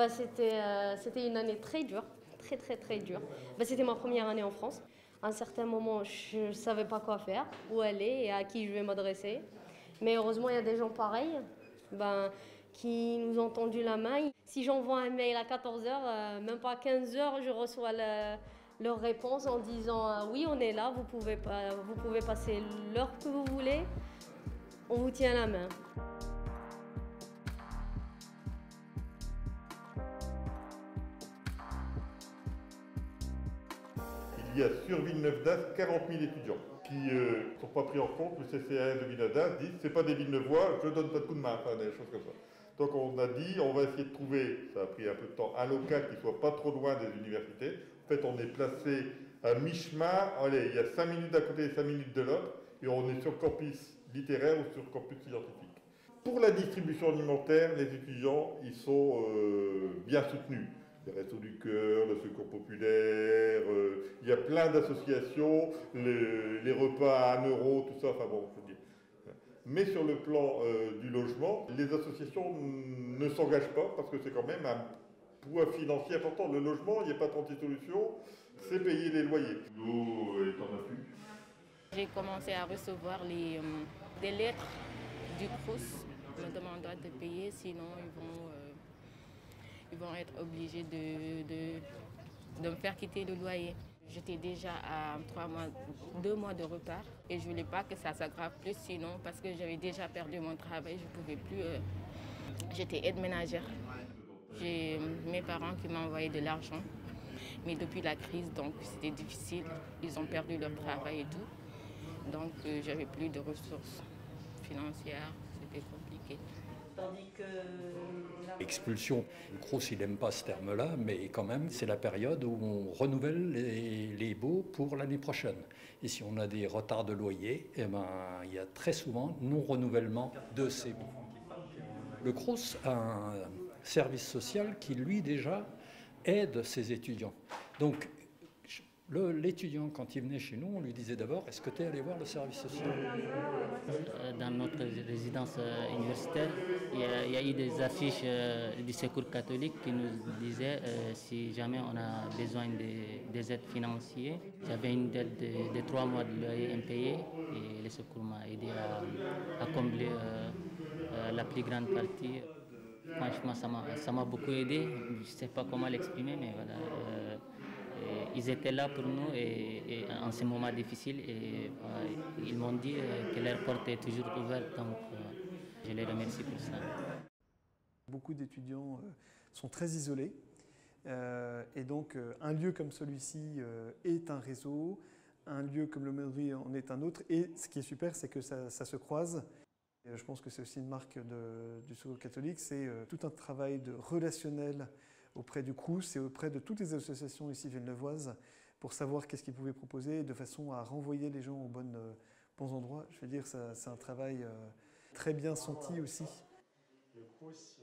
C'était une année très dure, très dure. C'était ma première année en France. À un certain moment, je ne savais pas quoi faire, où aller et à qui je vais m'adresser. Mais heureusement, il y a des gens pareils qui nous ont tendu la main. Si j'envoie un mail à 14 h, même pas à 15 h, je reçois leur réponse en disant oui, on est là, vous pouvez passer l'heure que vous voulez, on vous tient la main. Il y a sur Villeneuve-d'Ascq 40 000 étudiants qui ne sont pas pris en compte. Le CCAS de Villeneuve-d'Ascq dit c'est pas des Villeneuvois, je donne pas de coup de main, enfin des choses comme ça. Donc on a dit on va essayer de trouver, ça a pris un peu de temps, un local qui soit pas trop loin des universités. En fait on est placé à mi-chemin, allez, il y a 5 minutes d'un côté et 5 minutes de l'autre, et on est sur campus littéraire ou sur campus scientifique. Pour la distribution alimentaire, les étudiants ils sont bien soutenus. Les Restos du Cœur, le Secours Populaire, il y a plein d'associations, les repas à 1 euro, tout ça, enfin bon, je veux dire. Mais sur le plan du logement, les associations ne s'engagent pas parce que c'est quand même un poids financier important. Le logement, il n'y a pas 36 solutions, c'est payer les loyers. L'eau est en afflux. J'ai commencé à recevoir des lettres du Crous me demandant de payer, sinon ils vont être obligés de me faire quitter le loyer. J'étais déjà à 2 mois de retard et je ne voulais pas que ça s'aggrave plus sinon parce que j'avais déjà perdu mon travail, je ne pouvais plus. J'étais aide ménagère. J'ai mes parents qui m'ont envoyé de l'argent, mais depuis la crise, donc c'était difficile. Ils ont perdu leur travail et tout, donc j'avais plus de ressources financières, c'était compliqué. Expulsion, le Crous il n'aime pas ce terme-là, mais quand même c'est la période où on renouvelle les baux pour l'année prochaine. Et si on a des retards de loyer, il y a très souvent non-renouvellement de ces baux. Le Crous a un service social qui lui déjà aide ses étudiants. Donc l'étudiant, quand il venait chez nous, on lui disait d'abord « Est-ce que tu es allé voir le service social ?» Dans notre résidence universitaire, il y a eu des affiches du Secours catholique qui nous disaient si jamais on a besoin des aides financières. J'avais une dette de 3 mois de loyer impayé et le Secours m'a aidé à combler la plus grande partie. Franchement, ça m'a beaucoup aidé. Je ne sais pas comment l'exprimer, mais voilà. Ils étaient là pour nous et en ces moments difficiles et ils m'ont dit que leur porte est toujours ouverte, donc je les remercie pour ça. Beaucoup d'étudiants sont très isolés et donc un lieu comme celui-ci est un réseau, un lieu comme le Meunerie en est un autre et ce qui est super c'est que ça se croise. Je pense que c'est aussi une marque du Secours catholique, c'est tout un travail de relationnel auprès du Crous et auprès de toutes les associations ici villeneuvoises pour savoir qu'est-ce qu'ils pouvaient proposer de façon à renvoyer les gens aux bons endroits. Je veux dire, c'est un travail très bien senti aussi.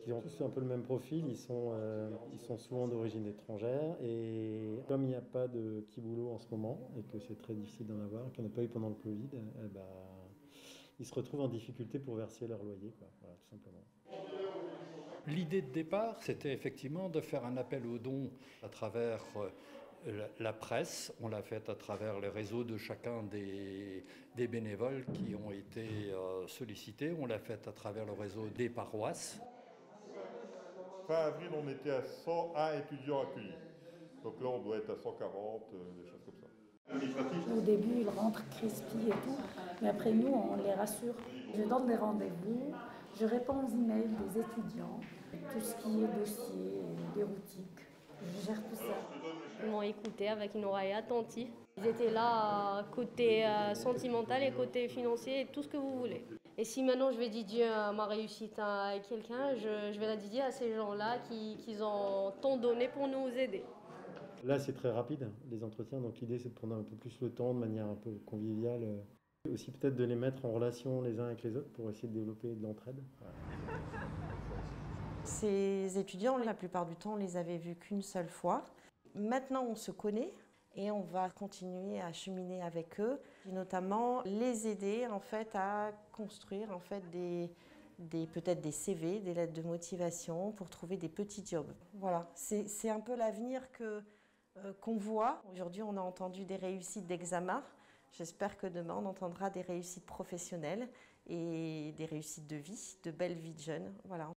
Ils ont tous un peu le même profil, ils sont souvent d'origine étrangère et comme il n'y a pas de petit boulot en ce moment et que c'est très difficile d'en avoir, qu'il n'y en a pas eu pendant le Covid, ils se retrouvent en difficulté pour verser leur loyer, quoi. Voilà, tout simplement. L'idée de départ, c'était effectivement de faire un appel aux dons à travers la presse. On l'a fait à travers les réseaux de chacun des bénévoles qui ont été sollicités. On l'a fait à travers le réseau des paroisses. Fin avril, on était à 101 étudiants accueillis. Donc là, on doit être à 140, des choses comme ça. Au début, ils rentrent crispis et tout, mais après nous, on les rassure. Je donne des rendez-vous, je réponds aux emails des étudiants, tout ce qui est dossier, bureautique, je gère tout ça. Ils m'ont écouté avec une oreille attentive. Ils étaient là côté sentimental et côté financier, tout ce que vous voulez. Et si maintenant je vais dédier ma réussite à quelqu'un, je vais la dédier à ces gens-là qui ont tant donné pour nous aider. Là, c'est très rapide, les entretiens, donc l'idée c'est de prendre un peu plus le temps de manière un peu conviviale. Aussi peut-être de les mettre en relation les uns avec les autres pour essayer de développer de l'entraide. Voilà. Ces étudiants, la plupart du temps, on les avait vus qu'une seule fois. Maintenant, on se connaît et on va continuer à cheminer avec eux, et notamment les aider en fait, à construire en fait, peut-être des CV, des lettres de motivation pour trouver des petits jobs. Voilà, c'est un peu l'avenir qu'on voit. Aujourd'hui, on a entendu des réussites d'examen. J'espère que demain, on entendra des réussites professionnelles et des réussites de vie, de belles vies de jeunes. Voilà.